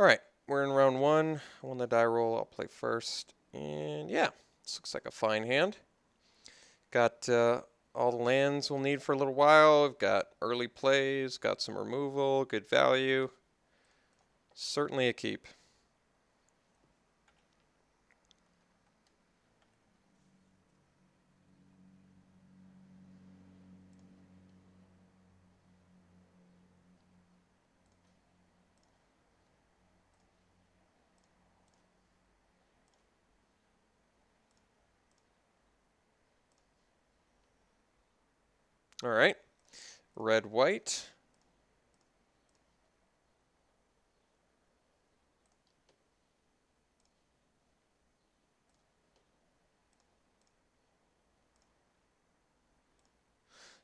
Alright, we're in round one. I won the die roll. I'll play first. And yeah, this looks like a fine hand. Got all the lands we'll need for a little while. I've got early plays, got some removal, good value. Certainly a keep. Alright, red, white.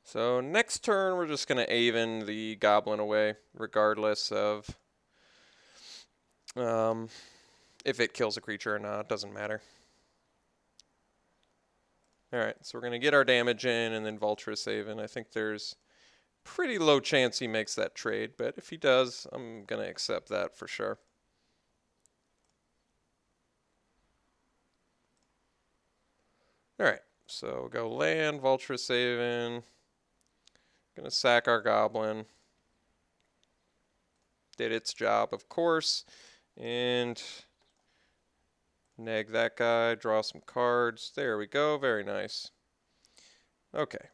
So next turn, we're just going to Aven the goblin away, regardless of if it kills a creature or not. It doesn't matter. Alright, so we're going to get our damage in and then Vulturous Aven. I think there's pretty low chance he makes that trade, but if he does, I'm going to accept that for sure. Alright, so go land, Vulturous Haven. Gonna sack our goblin. Did its job, of course. And neg that guy, draw some cards. There we go, very nice. Okay.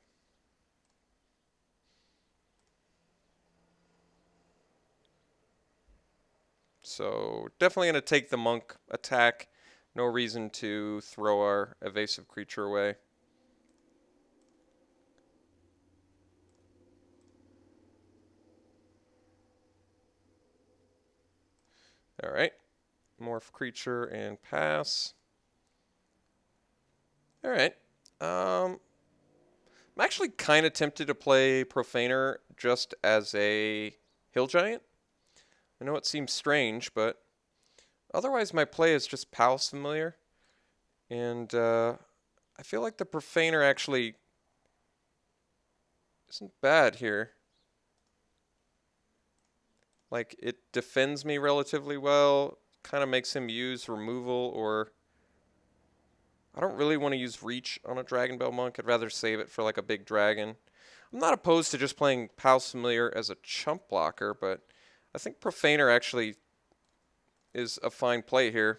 So definitely gonna take the monk attack. No reason to throw our evasive creature away. Alright. Morph creature and pass. Alright. I'm actually kind of tempted to play Profaner just as a hill giant. I know it seems strange, but otherwise my play is just Palace Familiar. And I feel like the Profaner actually isn't bad here. Like, it defends me relatively well, kind of makes him use removal, or I don't really want to use reach on a Dragon Bell Monk. I'd rather save it for like a big dragon. I'm not opposed to just playing Palace Familiar as a chump blocker, but I think Profaner actually is a fine play here.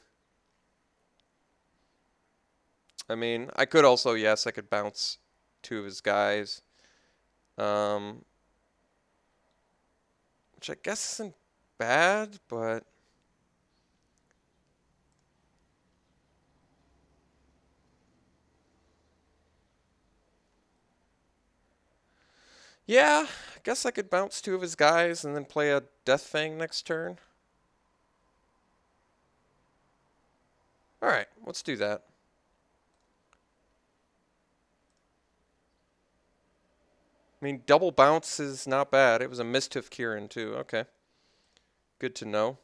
I mean, I could also, yes, I could bounce two of his guys. Which I guess isn't bad, but yeah, I guess I could bounce two of his guys and then play a Death Fang next turn. Alright, let's do that. I mean, double bounce is not bad. It was a Mischief Kieran, too. Okay. Good to know.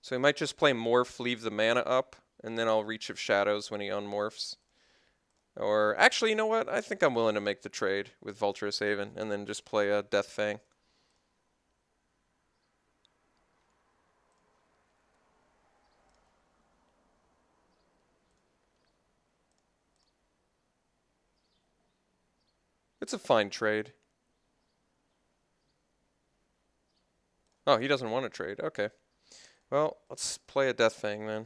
So he might just play Morph, leave the mana up, and then I'll Reach of Shadows when he unmorphs. Or, actually, you know what? I think I'm willing to make the trade with Vulturous Haven and then just play a Death Fang. It's a fine trade. Oh, he doesn't want to trade. Okay. Well, let's play a Death Fang then.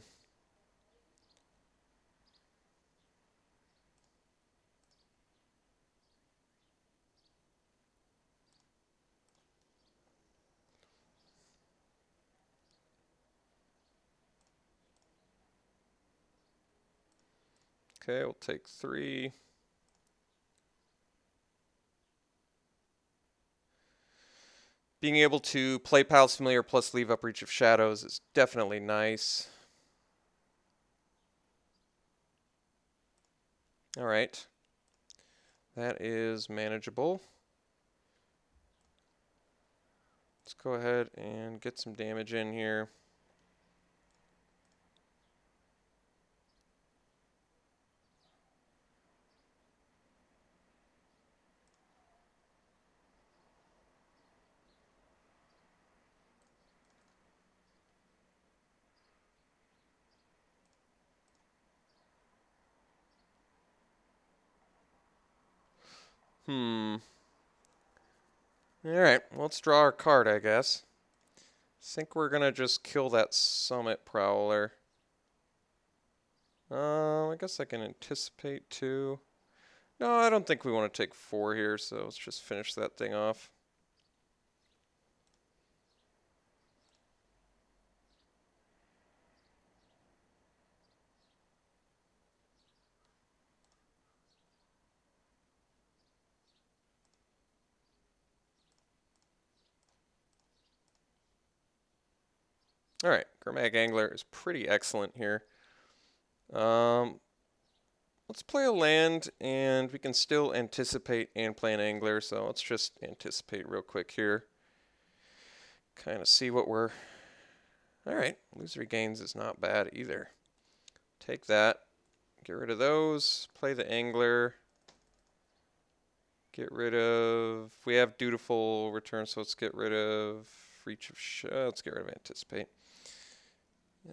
Okay, we'll take 3. Being able to play Palace Familiar plus leave up Reach of Shadows is definitely nice. Alright. That is manageable. Let's go ahead and get some damage in here. Alright, well, let's draw our card, I guess. Think we're gonna just kill that Summit Prowler. I guess I can anticipate too. No, I don't think we want to take 4 here, so let's just finish that thing off. Alright, Grimag Angler is pretty excellent here. Let's play a land, and we can still anticipate and play an Angler, so let's just anticipate real quick here. Kind of see what we're... Alright, illusory gains is not bad either. Take that, get rid of those, play the Angler, get rid of... We have Dutiful Return, so let's get rid of Reach of... let's get rid of Anticipate.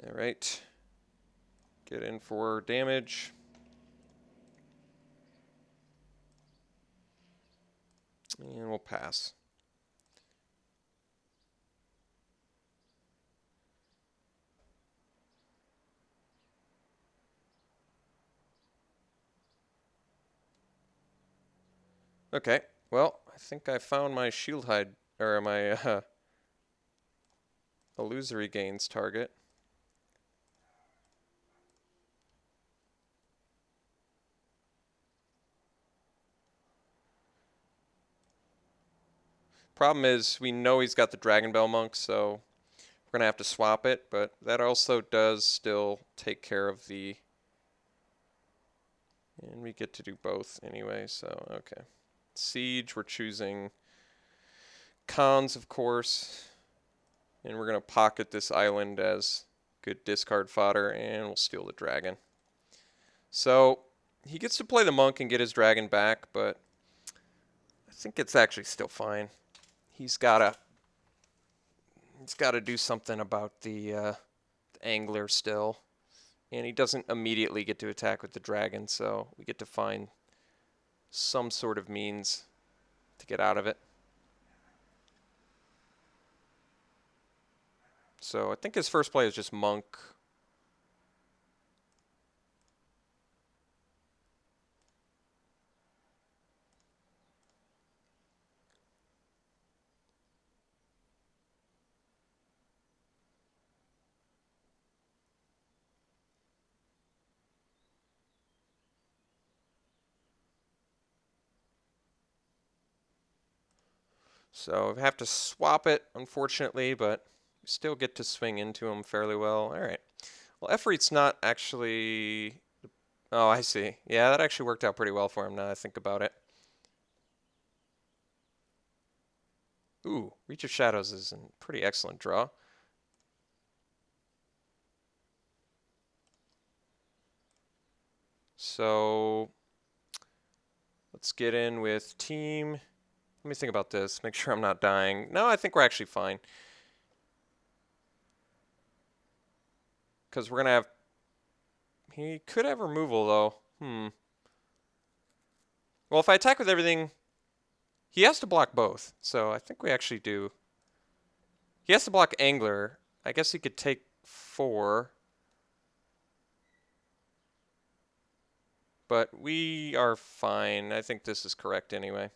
Alright, get in for damage. And we'll pass. Okay, well, I think I found my shield hide, or my illusory gains target. Problem is, we know he's got the Dragon Bell Monk, so we're going to have to swap it, but that also does still take care of the... And we get to do both anyway, so okay. Siege, we're choosing Cons, of course, and we're going to pocket this island as good discard fodder, and we'll steal the dragon. So he gets to play the monk and get his dragon back, but I think it's actually still fine. He's gotta do something about the angler still, and he doesn't immediately get to attack with the dragon, so we get to find some sort of means to get out of it. So I think his first play is just monk. So we have to swap it, unfortunately, but we still get to swing into him fairly well. All right. Well, Efreet's not actually... Oh, I see. Yeah, that actually worked out pretty well for him now that I think about it. Ooh, Reach of Shadows is a pretty excellent draw. So let's get in with team. Let me think about this. Make sure I'm not dying. No, I think we're actually fine. Because we're going to have... He could have removal, though. Well, if I attack with everything, he has to block both. So I think we actually do. He has to block Angler. I guess he could take 4. But we are fine. I think this is correct anyway.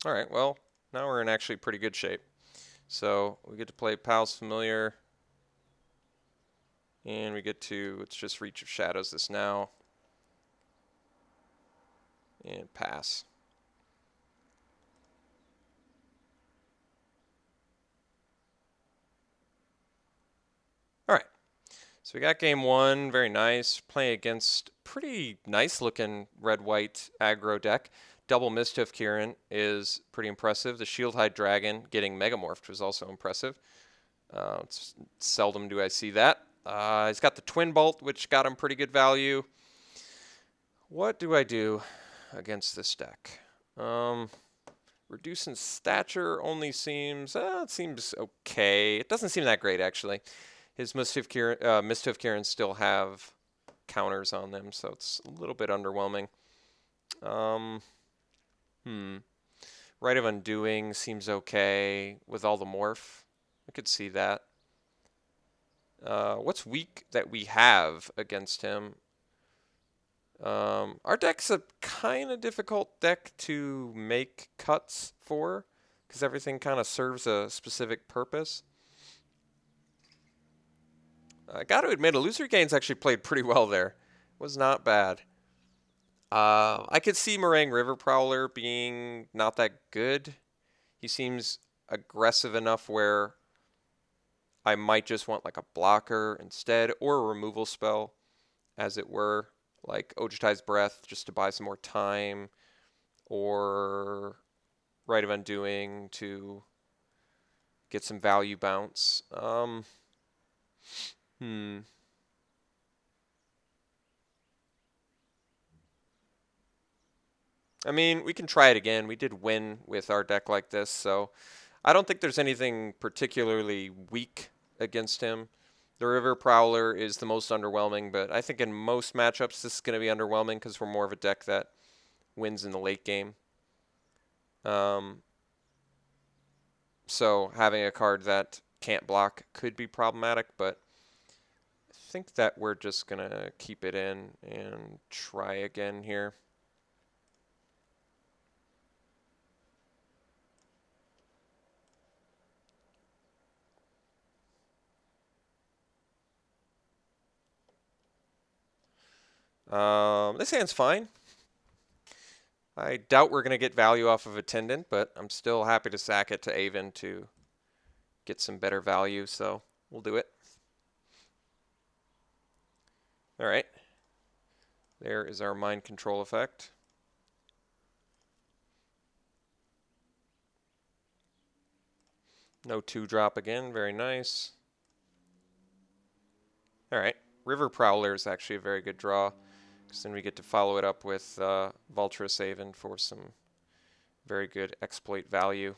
All right, well, now we're in actually pretty good shape. So we get to play Pal's Familiar. And we get to, let's just Reach of Shadows this now. And pass. All right. So we got game 1, very nice. Playing against pretty nice looking red-white aggro deck. Double Mischief Kieran is pretty impressive. The Shieldhide Dragon getting Megamorphed was also impressive. Seldom do I see that. He's got the Twin Bolt, which got him pretty good value. What do I do against this deck? Reducing stature only seems... it seems okay. It doesn't seem that great, actually. His Mischief Kieran still have counters on them, so it's a little bit underwhelming. Um, Rite of Undoing seems okay with all the morph. I could see that. What's weak that we have against him? Our deck's a kind of difficult deck to make cuts for, because everything kind of serves a specific purpose. I got to admit, Illusory Gains actually played pretty well there. It was not bad. I could see Meringue River Prowler being not that good. He seems aggressive enough where I might just want like a blocker instead, or a removal spell, as it were, like Ojutai's Breath just to buy some more time, or Rite of Undoing to get some value bounce. I mean, we can try it again. We did win with our deck like this, so I don't think there's anything particularly weak against him. The River Prowler is the most underwhelming, but I think in most matchups this is going to be underwhelming because we're more of a deck that wins in the late game. So having a card that can't block could be problematic, but I think that we're just going to keep it in and try again here. This hand's fine. I doubt we're going to get value off of Attendant, but I'm still happy to sack it to Avon to get some better value, so we'll do it. All right. There is our mind control effect. No 2-drop again. Very nice. All right. River Prowler is actually a very good draw, because then we get to follow it up with Vulturous Avon for some very good exploit value.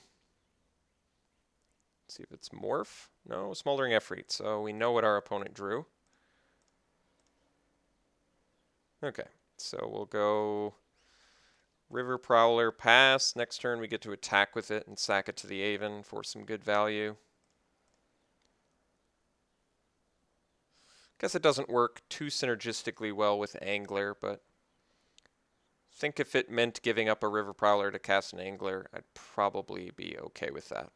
Let's see if it's Morph. No, Smoldering Efreet. So we know what our opponent drew. Okay, so we'll go River Prowler, pass. Next turn we get to attack with it and sack it to the Avon for some good value. Guess it doesn't work too synergistically well with Angler, but I think if it meant giving up a River Prowler to cast an Angler, I'd probably be okay with that.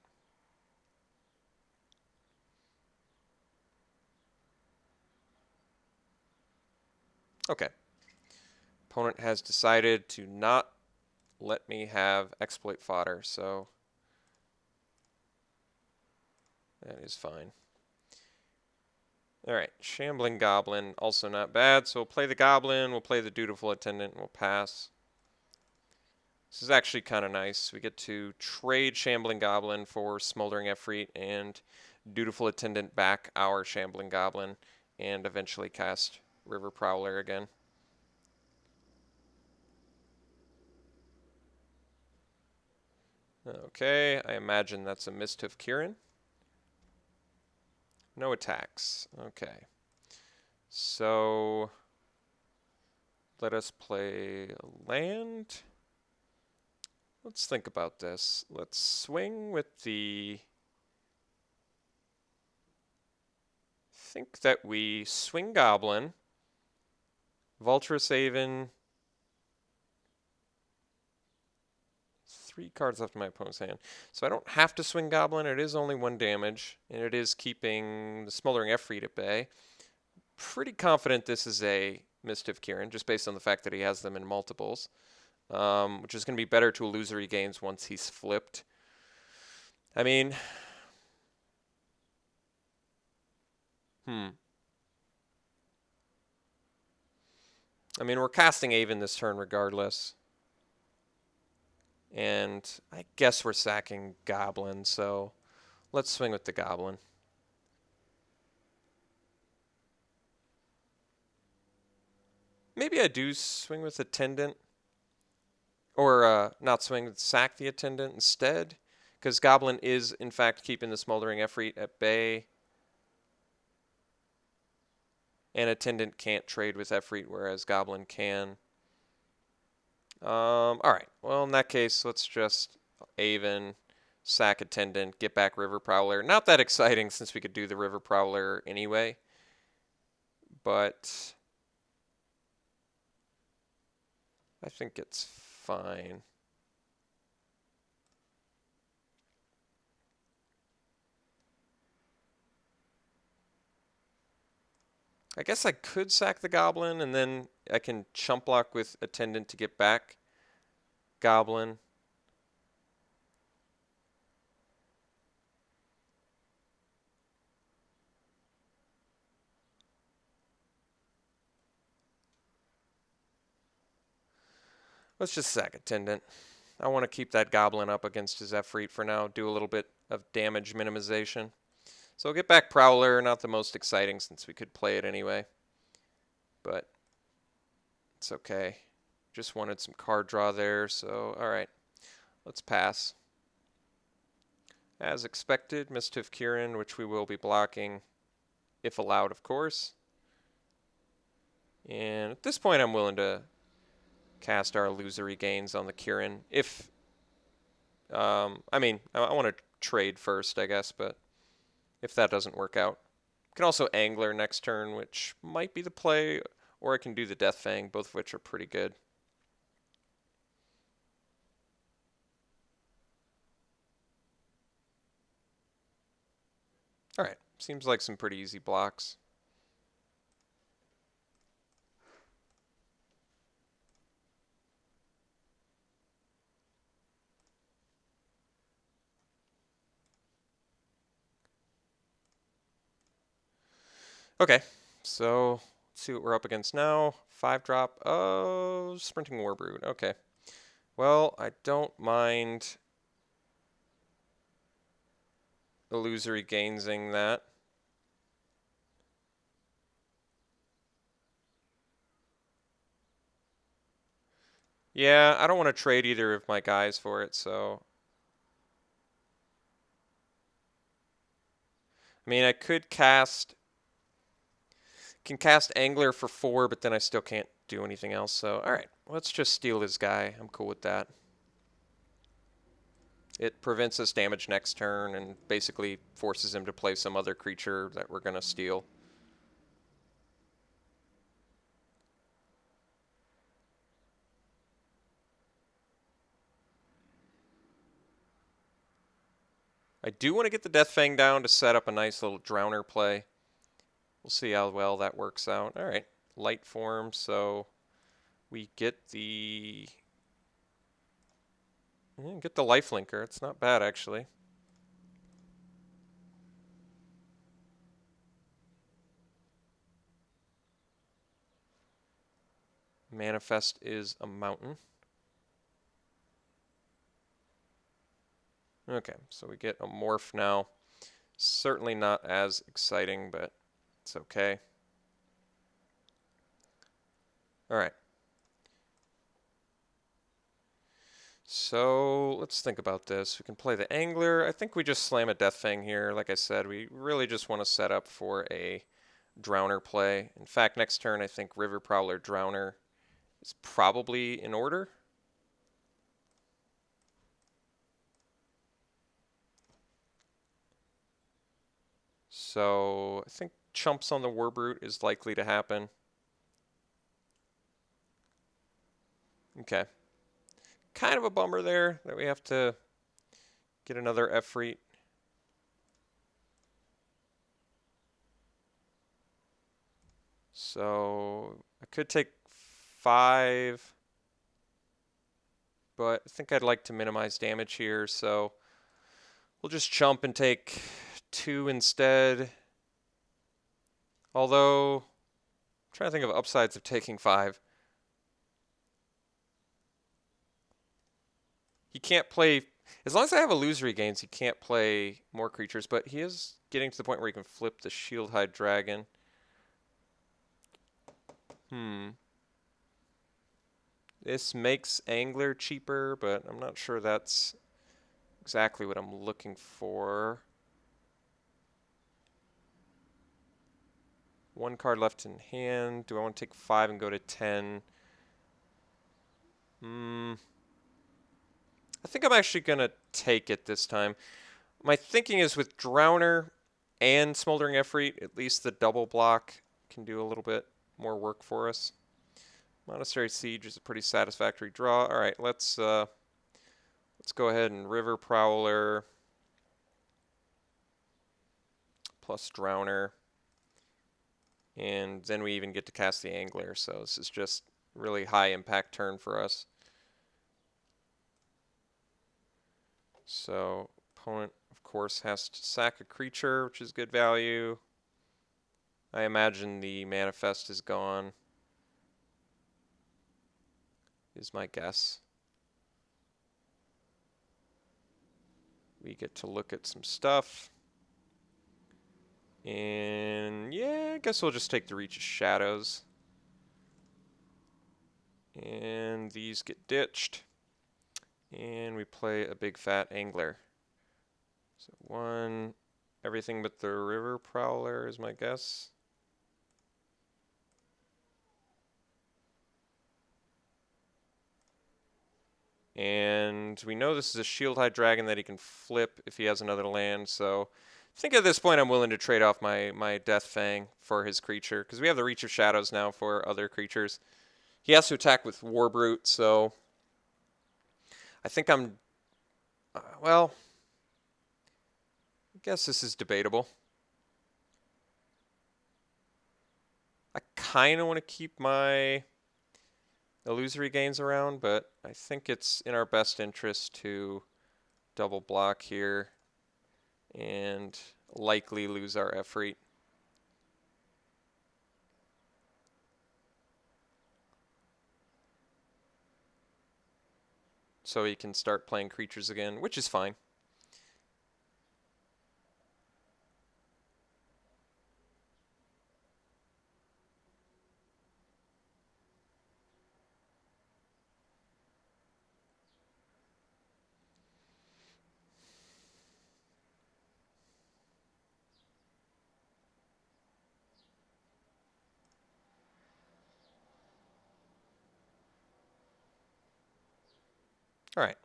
Okay. Opponent has decided to not let me have exploit fodder, so that is fine. All right, Shambling Goblin, also not bad. So we'll play the Goblin, we'll play the Dutiful Attendant, and we'll pass. This is actually kind of nice. We get to trade Shambling Goblin for Smoldering Efreet and Dutiful Attendant back our Shambling Goblin, and eventually cast River Prowler again. Okay, I imagine that's a Mischief Kieran. No attacks. Okay. So let us play a land. Let's think about this. Let's swing with the... I think that we swing Goblin, Vulturous Avon. 3 cards left in my opponent's hand. So I don't have to swing Goblin. It is only 1 damage, and it is keeping the Smoldering Efreet at bay. Pretty confident this is a Mischief Kieran, just based on the fact that he has them in multiples, which is going to be better to Illusory Gains once he's flipped. I mean... I mean, we're casting Avon this turn regardless. And I guess we're sacking Goblin, so let's swing with the Goblin. Maybe I do swing with Attendant. Or not swing, sack the Attendant instead. Because Goblin is, in fact, keeping the Smoldering Efreet at bay. And Attendant can't trade with Efreet, whereas Goblin can. Alright, well in that case, let's just Aven, sack Attendant, get back River Prowler. Not that exciting since we could do the River Prowler anyway. But I think it's fine. I guess I could sack the Goblin, and then I can chump block with Attendant to get back Goblin. Let's just sack Attendant. I want to keep that Goblin up against his Efreet for now, do a little bit of damage minimization. So we'll get back Prowler, not the most exciting since we could play it anyway. But it's okay. Just wanted some card draw there, so alright. Let's pass. As expected, Mischief Kieran, which we will be blocking, if allowed, of course. And at this point, I'm willing to cast our Illusory Gains on the Kieran. If, I want to trade first, I guess, but if that doesn't work out. I can also Angler next turn, which might be the play, or I can do the Death Fang, both of which are pretty good. Alright, seems like some pretty easy blocks. Okay, so let's see what we're up against now. 5-drop. Oh, Sprinting Warbrood. Okay. Well, I don't mind Illusory Gainsing that. Yeah, I don't want to trade either of my guys for it, so... I mean, I could cast... Can cast Angler for 4, but then I still can't do anything else, so... Alright, let's just steal his guy. I'm cool with that. It prevents us damage next turn and basically forces him to play some other creature that we're going to steal. I do want to get the Death Fang down to set up a nice little Drowner play. We'll see how well that works out. All right, light form, so we get the Lifelinker. It's not bad, actually. Manifest is a mountain. Okay, so we get a morph now. Certainly not as exciting, but it's okay. Alright. So let's think about this. We can play the Angler. I think we just slam a Death Fang here. Like I said, we really just want to set up for a Drowner play. In fact, next turn I think River Prowler Drowner is probably in order. So I think Chumps on the Warbroot is likely to happen. Okay. Kind of a bummer there that we have to get another Efreet. So I could take 5, but I think I'd like to minimize damage here, so we'll just chump and take 2 instead. Although, I'm trying to think of upsides of taking 5. He can't play, as long as I have Illusory Gains, he can't play more creatures, but he is getting to the point where he can flip the Shieldhide Dragon. This makes Angler cheaper, but I'm not sure that's exactly what I'm looking for. One card left in hand. Do I want to take 5 and go to 10? I think I'm actually going to take it this time. My thinking is with Drowner and Smoldering Efreet, at least the double block can do a little bit more work for us. Monastery Siege is a pretty satisfactory draw. All right, let's go ahead and River Prowler plus Drowner. And then we even get to cast the Angler, so this is just really high impact turn for us. So opponent, of course, has to sack a creature, which is good value. I imagine the Manifest is gone, is my guess. We get to look at some stuff. And yeah, I guess we'll just take the Reach of Shadows. And these get ditched. And we play a big fat Angler. So 1, everything but the River Prowler is my guess. And we know this is a Shield High Dragon that he can flip if he has another land, so I think at this point I'm willing to trade off my Death Fang for his creature, because we have the Reach of Shadows now for other creatures. He has to attack with Warbrute, so I think I'm, well, I guess this is debatable. I kind of want to keep my illusory gains around, but I think it's in our best interest to double block here and likely lose our Efreet. So he can start playing creatures again, which is fine. All right.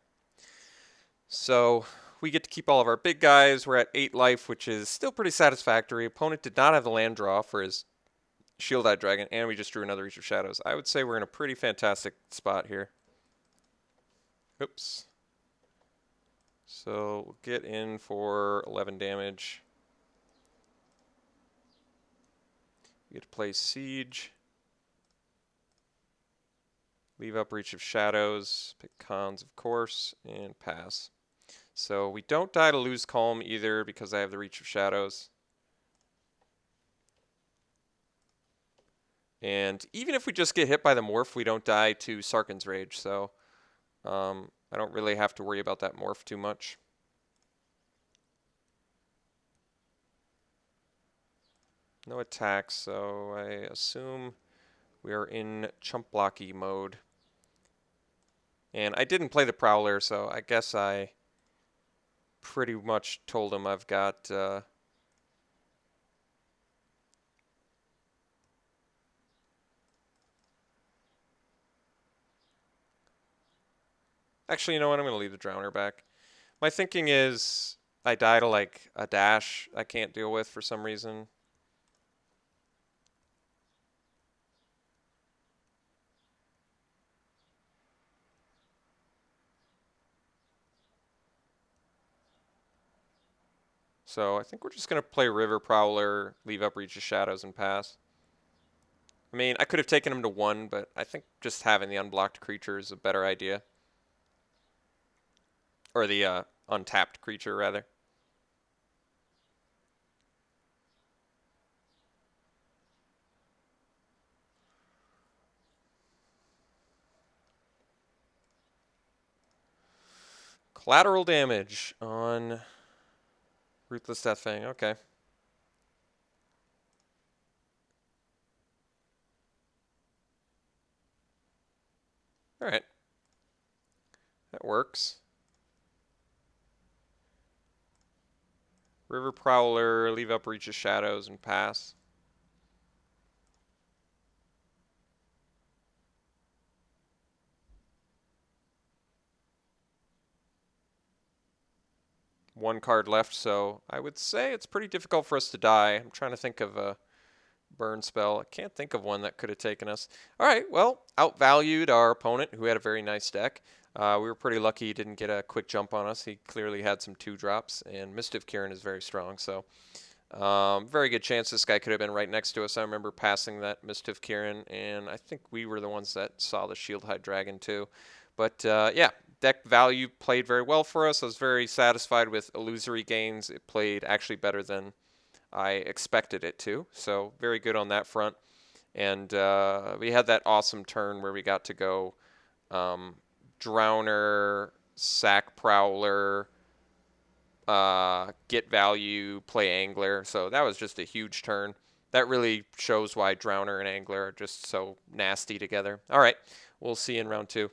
So we get to keep all of our big guys. We're at 8 life, which is still pretty satisfactory. Opponent did not have the land draw for his Shield Eye Dragon, and we just drew another Reach of Shadows. I would say we're in a pretty fantastic spot here. Oops. So we'll get in for 11 damage. We get to play Siege. Leave up Reach of Shadows. Pick Cons, of course, and pass. So we don't die to lose Calm either because I have the Reach of Shadows. And even if we just get hit by the Morph, we don't die to Sarkhan's Rage. So I don't really have to worry about that Morph too much. No attacks, so I assume we are in chump blocky mode. And I didn't play the Prowler, so I guess I pretty much told him I've got actually, you know what? I'm going to leave the Drowner back. My thinking is I die to like a dash I can't deal with for some reason. So I think we're just going to play River Prowler, leave up Reach of Shadows, and pass. I mean, I could have taken him to 1, but I think just having the unblocked creature is a better idea. Or the untapped creature, rather. Collateral damage on Ruthless Death Fang. Okay. All right. That works. River Prowler, leave up Reach of Shadows, and pass. 1 card left, so I would say it's pretty difficult for us to die. I'm trying to think of a burn spell. I can't think of one that could have taken us. All right, well, outvalued our opponent, who had a very nice deck. We were pretty lucky he didn't get a quick jump on us. He clearly had some 2-drops, and Mischief Kieran is very strong, so very good chance this guy could have been right next to us. I remember passing that Mischief Kieran, and I think we were the ones that saw the Shieldhide Dragon too. But yeah, deck value played very well for us. I was very satisfied with illusory gains. It played actually better than I expected it to, so very good on that front. And we had that awesome turn where we got to go Drowner, Sack Prowler, get value, play Angler. So that was just a huge turn. That really shows why Drowner and Angler are just so nasty together. All right, we'll see you in round 2.